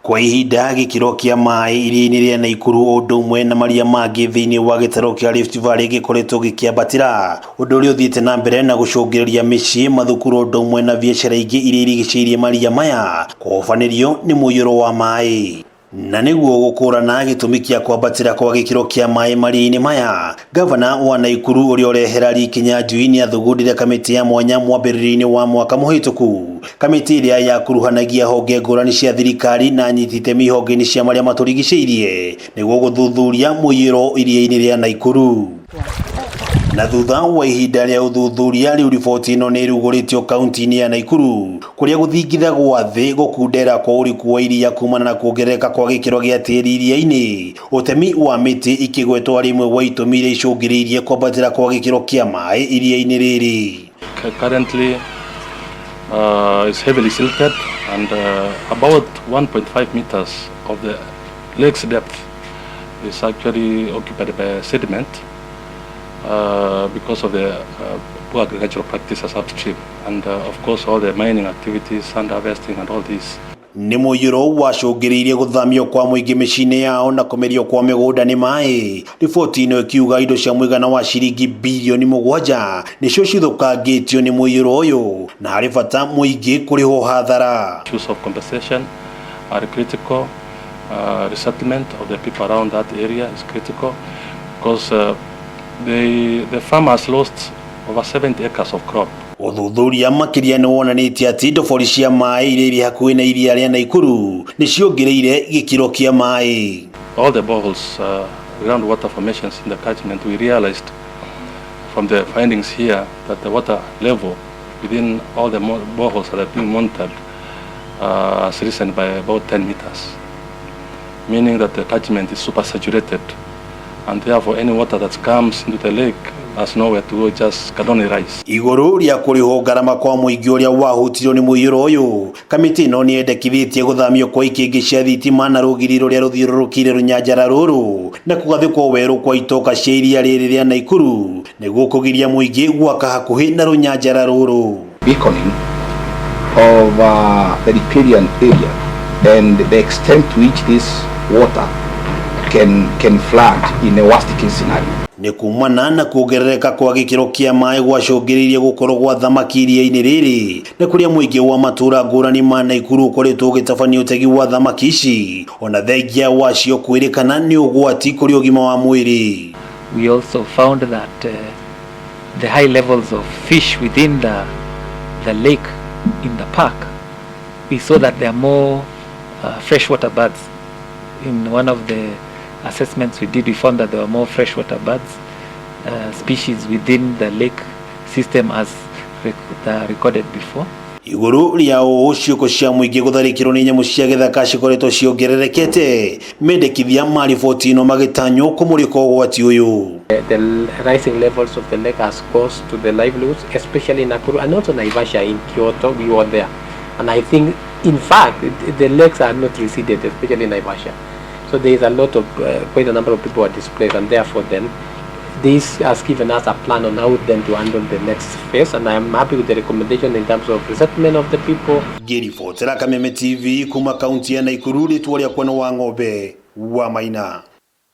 Kwa ihinda gikiro kia maai iria-ini ria Naikuru undu umwe na maria mangi thiini wa gitaro kia Rift Valley gikoretwo gikiambatira, undu uria uthiite na mbere na gucungiriria micii, mathukuru undu umwe na biashara ingi iria irigiceirie maria maya kuhobanirio ni muiyuro wa maai. Na niguo gukurana gitumi kia kwambatira kwa gikiro kia maai maria-ini maya, gavana wa Naikuru uria urehera rikinyanjui ni athugundire kamiti ya mwanya mwambiriri-ini wa mwaka muhituku. Kamiti iria yakuruhanagia honge ngurani cia thirikari na anyiti itemi honge-ini cia maria maturigiceirie niguo guthuthuria muiyuro iria-ini ria Naikuru. Na thutha wa ihinda ria uthuthuria, riu riboti ino ni iruguritio kaunti-ini ya Naikuru kuria guthingitha gwa thi gukundera kwa uriku wa iria kumana na kuongerereka kwa gikiro gia tiiri iria-ini, utemi wa miti ikigwetwo ari imwe wa itumi iria icungiriirie kwambatira kwa gikiro kia maai iria-ini riri. Currently is heavily silted and about 1.5 meters of the lake's depth is actually occupied by sediment because of the poor agricultural practices upstream and of course all the mining activities and harvesting and all these. Ni muiyuro wacungiriirie guthamio kwa muingi micini yao na kumerio kwa migunda ni maai. Riboti ino ikiuga indo cia muigana wa ciringi bilioni 7 nicio cithukangitio ni muiyuro uyu na hari bata muingi kuriho hathara. Issues of compensation are critical. Resettlement of the people around that area is critical because the farmers lost over 70 acres of crop. Uthuthuria makiria ni wonanitie ati ndobori cia maai iria iri hakuhi na iria ria Naikuru ni ciongereire gikiro kia maai. All the boreholes, groundwater formations in the catchment, we realized from the findings here that the water level within all the boreholes that are being monitored has risen by about 10 meters, meaning that the catchment is super saturated and therefore any water that comes into the lake has nowhere to go, just can only rise. Iguru ria kuriho ngarama kwa muingi uria wahutirio ni muiyuro uyu, kamiti ino ni endekithitie guthamio kwa ikingi cia thitima na rugiri ruria ruthiururukire runyanjara ruru na kugathikwo weru kwa itoka cia iria riri ria Naikuru niguo kugiria muingi gwaka hakuhi na runyanjara ruru. Beaconing of the riparian area and the extent to which this water can flood in a worst case scenario. Ni kumana na kuongerereka kwa gikiro kia maai gwacungiriirie gukorwo gwa thamaki iria-ini riri na kuria muingi wa matura ngurani ma Naikuru ukoretwo ugitabanio utegi wa thamaki ici ona thengia wacio kwirikana ni ugwati kuri ugima wa mwiri. We also found that the high levels of fish within the lake in the park, we saw that there are more freshwater birds. In one of the assessments we did, we found that there were more freshwater birds species within the lake system as recorded before. Iguru ria uciuko cia muingi gutharikirwo ni nyamu cia githaka cikoretwo ciongererekete, mendekithia ma riboti ino magitanyo kumurika ugwati uyu. The rising levels of the lake has caused to the livelihoods, especially in Nakuru and also Naivasha in Kyoto. We were there, and I think in fact the lakes are not receded, especially in Naivasha. So there is a lot of quite a number of people are displaced, and therefore then this has given us a plan on how then to handle the next phase, and I am happy with the recommendation in terms of resettlement of the people. Riboti Kameme TV kuma kaunti ya Naikuru, ritwa ria Kwona wa ng'ombe wa Maina.